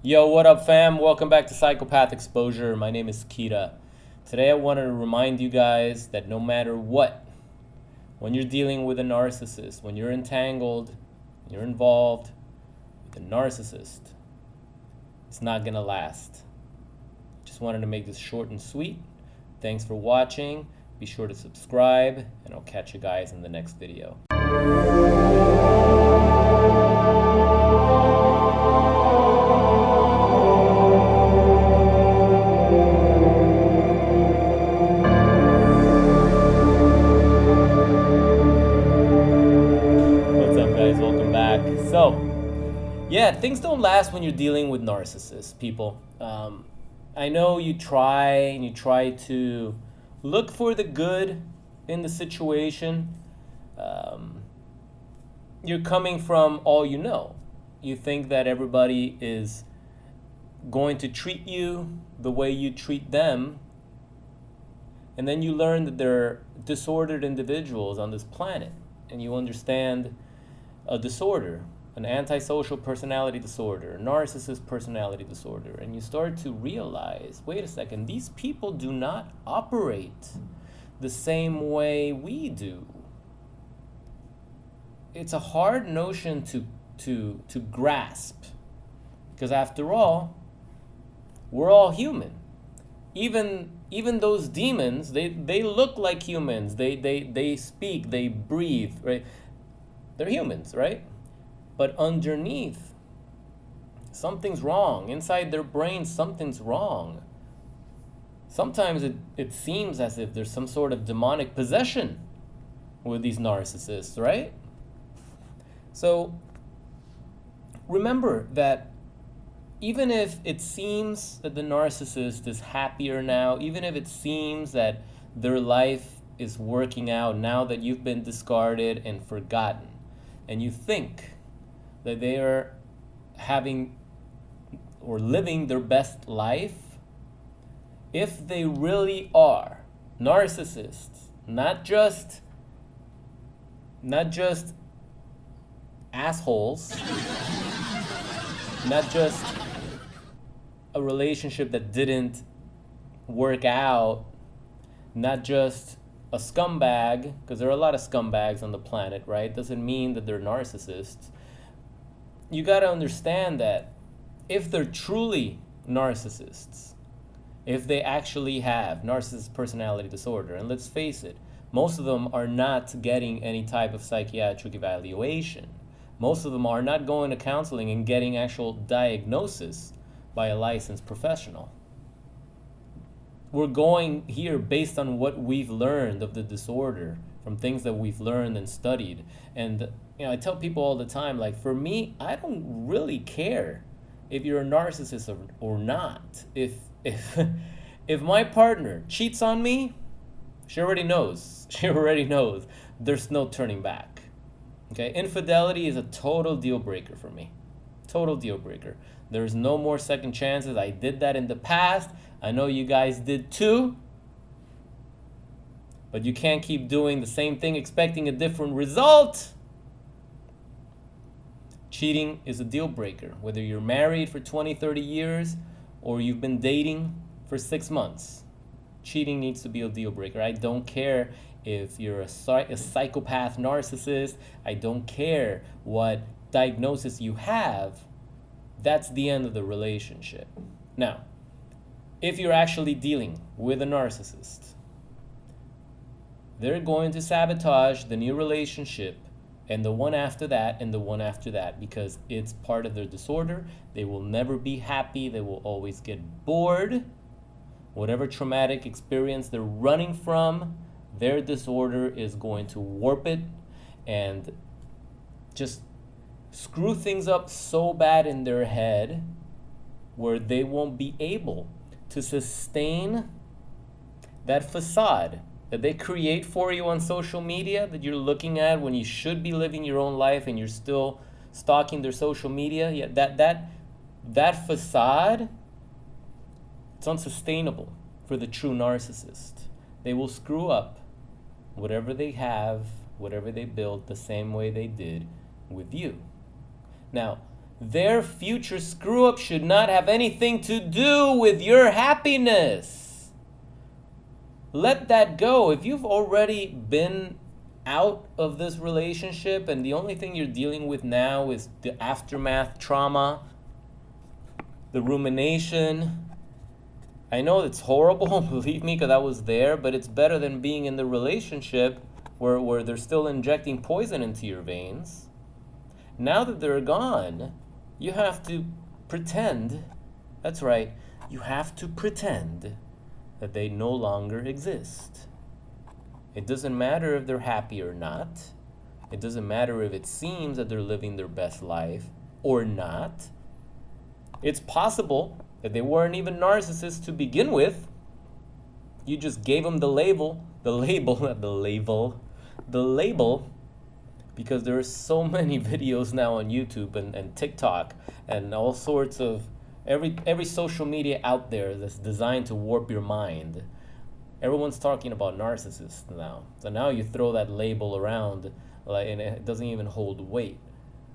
Yo, what up, fam? Welcome back to Psychopath Exposure. My name is Kira. Today I wanted to remind you guys that no matter what, when you're dealing with a narcissist, when you're entangled, you're involved with a narcissist, it's not gonna last. Just wanted to make this short and sweet. Thanks for watching. Be sure to subscribe, and I'll catch you guys in the next video. Welcome back. So, yeah, things don't last when you're dealing with narcissists, people. I know you try to look for the good in the situation. You're coming from all you know. You think that everybody is going to treat you the way you treat them. And then you learn that they're disordered individuals on this planet. And you understand a disorder, an antisocial personality disorder, a narcissist personality disorder, and you start to realize, wait a second, these people do not operate the same way we do. It's a hard notion to grasp, because after all, we're all human. Even those demons, they look like humans. They speak, they breathe, right? They're humans, right? But underneath, something's wrong. Inside their brains, something's wrong. Sometimes it seems as if there's some sort of demonic possession with these narcissists, right? So remember that even if it seems that the narcissist is happier now, even if it seems that their life is working out now that you've been discarded and forgotten, and you think that they are having or living their best life, if they really are narcissists, not just assholes, not just a relationship that didn't work out, not just a scumbag, because there are a lot of scumbags on the planet, right? Doesn't mean that they're narcissists. You got to understand that if they're truly narcissists, if they actually have narcissist personality disorder, and let's face it, most of them are not getting any type of psychiatric evaluation. Most of them are not going to counseling and getting actual diagnosis by a licensed professional. We're going here based on what we've learned of the disorder, from things that we've learned and studied. And I tell people all the time, like, for me, I don't really care if you're a narcissist or not. If my partner cheats on me, she already knows. She already knows. There's no turning back. Okay? Infidelity is a total deal breaker for me. Total deal breaker. There's no more second chances. I did that in the past. I know you guys did too. But you can't keep doing the same thing expecting a different result. Cheating is a deal breaker. Whether you're married for 20, 30 years or you've been dating for 6 months. Cheating needs to be a deal breaker. I don't care if you're a psychopath narcissist. I don't care what diagnosis you have. That's the end of the relationship. Now, if you're actually dealing with a narcissist, they're going to sabotage the new relationship and the one after that and the one after that, because it's part of their disorder. They will never be happy. They will always get bored. Whatever traumatic experience they're running from, their disorder is going to warp it and just screw things up so bad in their head where they won't be able to sustain that facade that they create for you on social media that you're looking at when you should be living your own life and you're still stalking their social media. Yeah, that facade, it's unsustainable for the true narcissist. They will screw up whatever they have, whatever they built, the same way they did with you. Now, Their future screw-up should not have anything to do with your happiness. Let that go. If you've already been out of this relationship and the only thing you're dealing with now is the aftermath trauma, the rumination, I know it's horrible, believe me, because I was there, but it's better than being in the relationship where they're still injecting poison into your veins. Now that they're gone, you have to pretend, that's right, you have to pretend that they no longer exist. It doesn't matter if they're happy or not. It doesn't matter if it seems that they're living their best life or not. It's possible that they weren't even narcissists to begin with. You just gave them the label, because there are so many videos now on YouTube and TikTok and all sorts of every social media out there that's designed to warp your mind. Everyone's talking about narcissists now. So now you throw that label around and it doesn't even hold weight.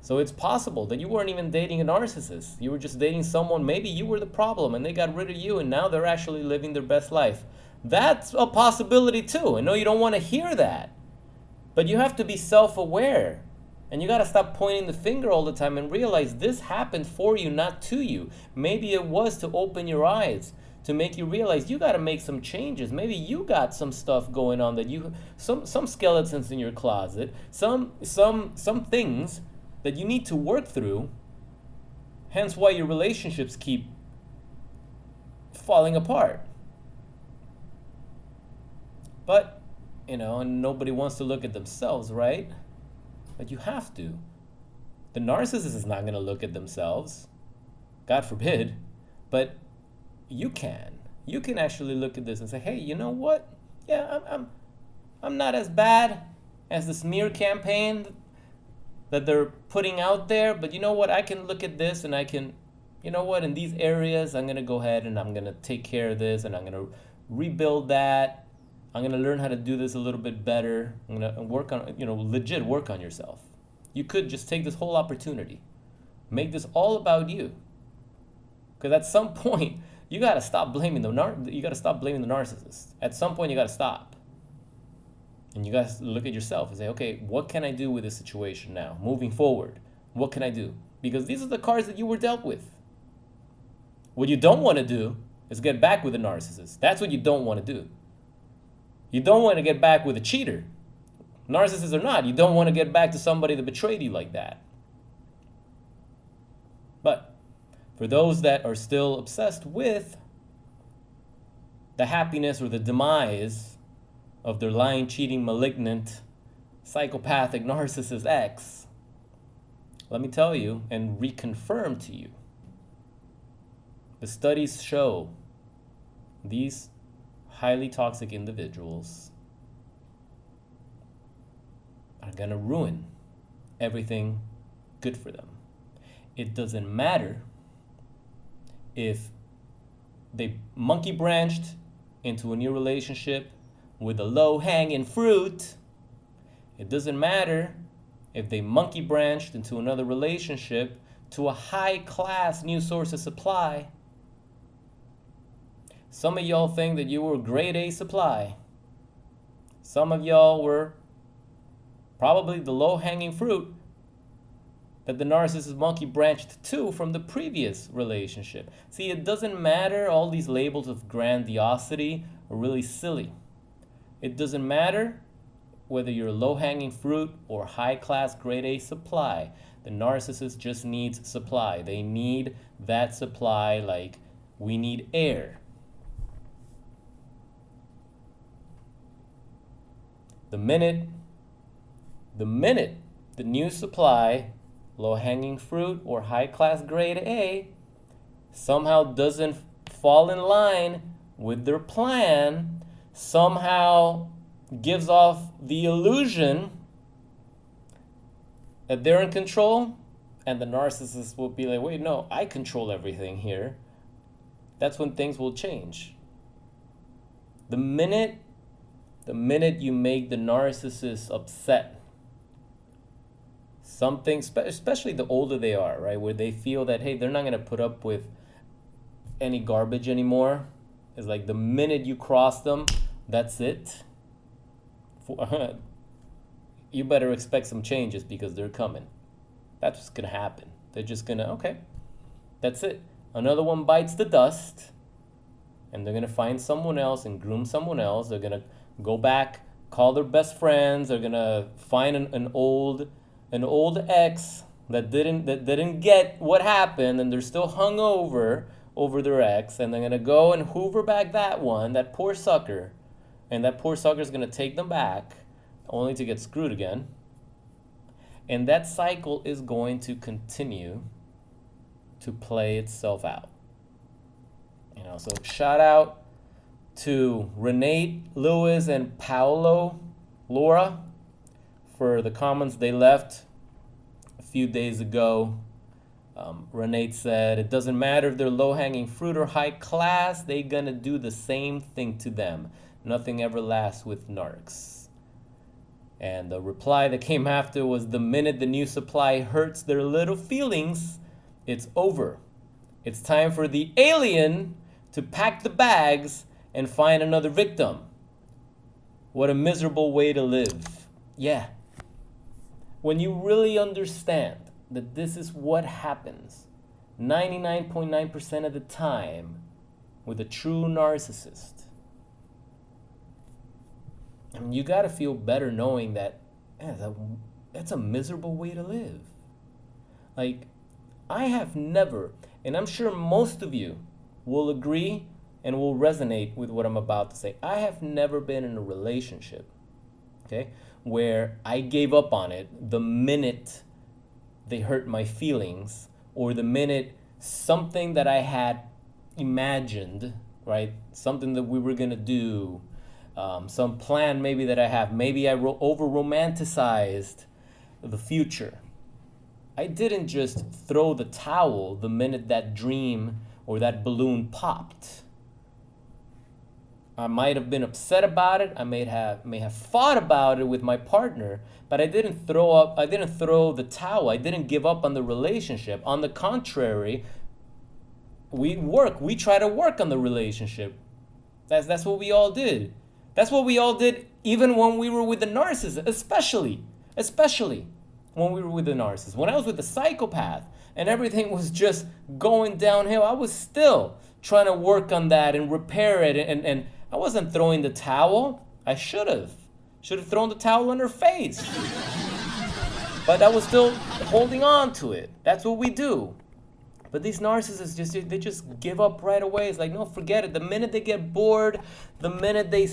So it's possible that you weren't even dating a narcissist. You were just dating someone, maybe you were the problem and they got rid of you and now they're actually living their best life. That's a possibility too. I know you don't want to hear that. But you have to be self-aware. And you got to stop pointing the finger all the time and realize this happened for you, not to you. Maybe it was to open your eyes, to make you realize you got to make some changes. Maybe you got some stuff going on that some skeletons in your closet, some things that you need to work through. Hence why your relationships keep falling apart. But, and nobody wants to look at themselves, right? But you have to. The narcissist is not going to look at themselves. God forbid. But you can. You can actually look at this and say, hey, you know what? Yeah, I'm not as bad as the smear campaign that they're putting out there. But you know what? I can look at this and I can, you know what? In these areas, I'm going to go ahead and I'm going to take care of this and I'm going to rebuild that. I'm going to learn how to do this a little bit better. I'm going to work on, legit work on yourself. You could just take this whole opportunity. Make this all about you. Because at some point, you got to stop blaming the narcissist. At some point, you got to stop. And you got to look at yourself and say, okay, what can I do with this situation now? Moving forward, what can I do? Because these are the cards that you were dealt with. What you don't want to do is get back with a narcissist. That's what you don't want to do. You don't want to get back with a cheater. Narcissist or not, you don't want to get back to somebody that betrayed you like that. But for those that are still obsessed with the happiness or the demise of their lying, cheating, malignant, psychopathic narcissist ex, let me tell you and reconfirm to you, the studies show these highly toxic individuals are going to ruin everything good for them. It doesn't matter if they monkey branched into a new relationship with a low-hanging fruit. It doesn't matter if they monkey branched into another relationship to a high-class new source of supply. Some of y'all think that you were grade A supply. Some of y'all were probably the low-hanging fruit that the narcissist monkey branched to from the previous relationship. See, it doesn't matter. All these labels of grandiosity are really silly. It doesn't matter whether you're low-hanging fruit or high-class grade A supply. The narcissist just needs supply. They need that supply like we need air. The minute the new supply, low-hanging fruit or high-class grade A, somehow doesn't fall in line with their plan, somehow gives off the illusion that they're in control, and the narcissist will be like, wait, no, I control everything here. That's when things will change. The minute you make the narcissist upset, Something, especially the older they are, right? Where they feel that, hey, they're not going to put up with any garbage anymore. It's like the minute you cross them, that's it. You better expect some changes because they're coming. That's what's going to happen. They're just going to, okay, that's it. Another one bites the dust, and they're going to find someone else and groom someone else. They're going to go back, call their best friends. They're going to find an old ex that didn't get what happened, and they're still hung over their ex, and they're going to go and hoover back that poor sucker, and that poor sucker's going to take them back only to get screwed again. And that cycle is going to continue to play itself out. So shout out to Renee, Lewis, and Paulo, Laura, for the comments they left a few days ago. Renee said, it doesn't matter if they're low-hanging fruit or high class, they're gonna do the same thing to them. Nothing ever lasts with narcs. And the reply that came after was, the minute the new supply hurts their little feelings, it's over. It's time for the alien to pack the bags and find another victim. What a miserable way to live. Yeah. When you really understand that this is what happens 99.9% of the time with a true narcissist, I mean, you got to feel better knowing that that's a miserable way to live. Like, I have never, and I'm sure most of you will agree and will resonate with what I'm about to say. I have never been in a relationship, okay, where I gave up on it the minute they hurt my feelings, or the minute something that I had imagined, right, something that we were going to do, some plan maybe that I have, maybe I over-romanticized the future. I didn't just throw the towel the minute that dream or that balloon popped. I might have been upset about it. I may have fought about it with my partner, but I didn't throw the towel. I didn't give up on the relationship. On the contrary, we try to work on the relationship. That's what we all did. That's what we all did even when we were with the narcissist, especially when we were with the narcissist. When I was with the psychopath and everything was just going downhill, I was still trying to work on that and repair it, and I wasn't throwing the towel. I should have thrown the towel on her face. But I was still holding on to it. That's what we do. But these narcissists just give up right away. It's like, no, forget it. The minute they get bored, the minute they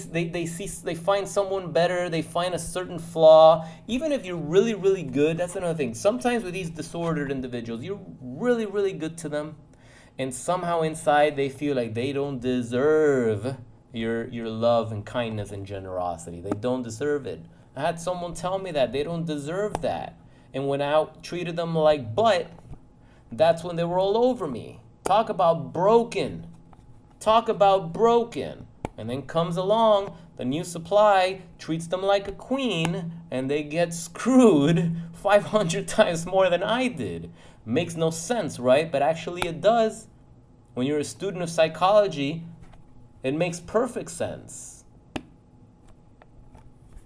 find someone better, they find a certain flaw. Even if you're really, really good, that's another thing. Sometimes with these disordered individuals, you're really, really good to them, and somehow inside they feel like they don't deserve your love and kindness and generosity. They don't deserve it. I had someone tell me that they don't deserve that, and when I treated them like butt, that's when they were all over me. Talk about broken. And then comes along the new supply, treats them like a queen, and they get screwed 500 times more than I did. Makes no sense, right? But actually it does. When you're a student of psychology, it makes perfect sense.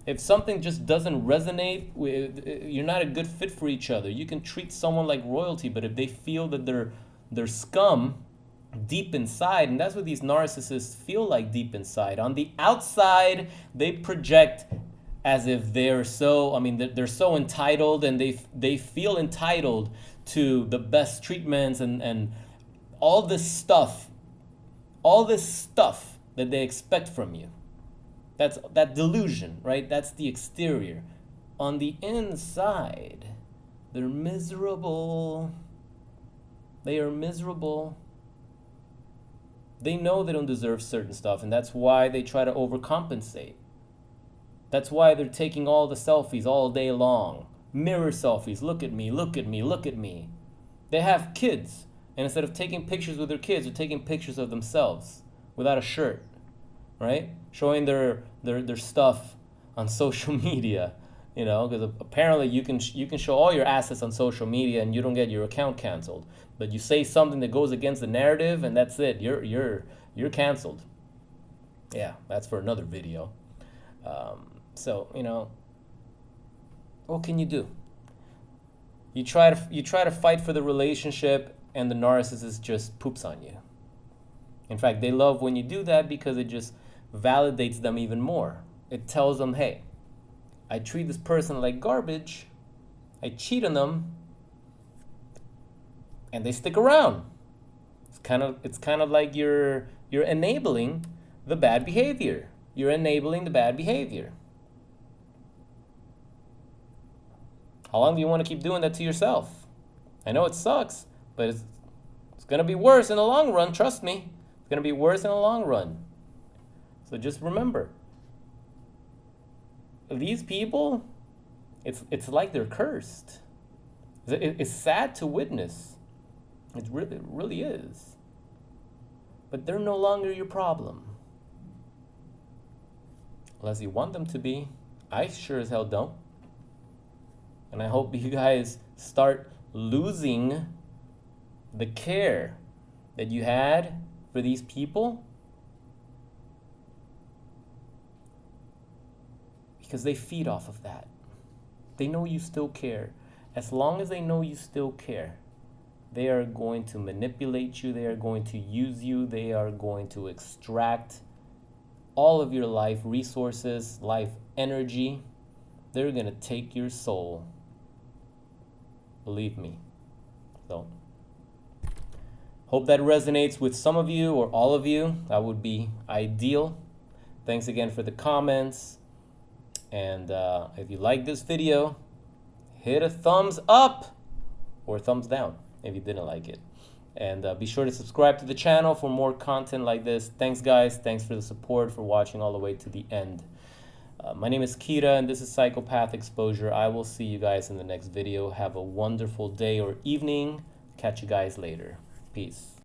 If something just doesn't resonate, you're not a good fit for each other. You can treat someone like royalty, but if they feel that they're scum deep inside, and that's what these narcissists feel like deep inside. On the outside, they project as if they're so entitled, and they feel entitled to the best treatments and all this stuff that they expect from you. That's that delusion, right? That's the exterior. On the inside, they're miserable. They are miserable. They know they don't deserve certain stuff, and that's why they try to overcompensate. That's why they're taking all the selfies all day long. Mirror selfies. Look at me, look at me, look at me. They have kids, and instead of taking pictures with their kids, they're taking pictures of themselves without a shirt, right? Showing their stuff on social media, You know, because apparently you can show all your assets on social media and you don't get your account canceled. But you say something that goes against the narrative, and that's it. You're canceled. Yeah, that's for another video. So you know, what can you do? You try to fight for the relationship, and the narcissist just poops on you. In fact, they love when you do that because it just validates them even more. It tells them, hey, I treat this person like garbage, I cheat on them, and they stick around. It's kind of like you're enabling the bad behavior. You're enabling the bad behavior. How long do you want to keep doing that to yourself? I know it sucks, but it's going to be worse in the long run, trust me. It's going to be worse in the long run. So just remember, these people, it's like they're cursed. It's sad to witness. It really is. But they're no longer your problem. Unless you want them to be. I sure as hell don't. And I hope you guys start losing the care that you had for these people, because they feed off of that. They know you still care. As long as they know you still care, they are going to manipulate you, they are going to use you, they are going to extract all of your life resources, life energy. They're going to take your soul. Believe me. So, hope that resonates with some of you or all of you. That would be ideal. Thanks again for the comments. And if you like this video, hit a thumbs up or thumbs down if you didn't like it. And be sure to subscribe to the channel for more content like this. Thanks, guys. Thanks for the support, for watching all the way to the end. My name is Kira, and this is Psychopath Exposure. I will see you guys in the next video. Have a wonderful day or evening. Catch you guys later. Peace.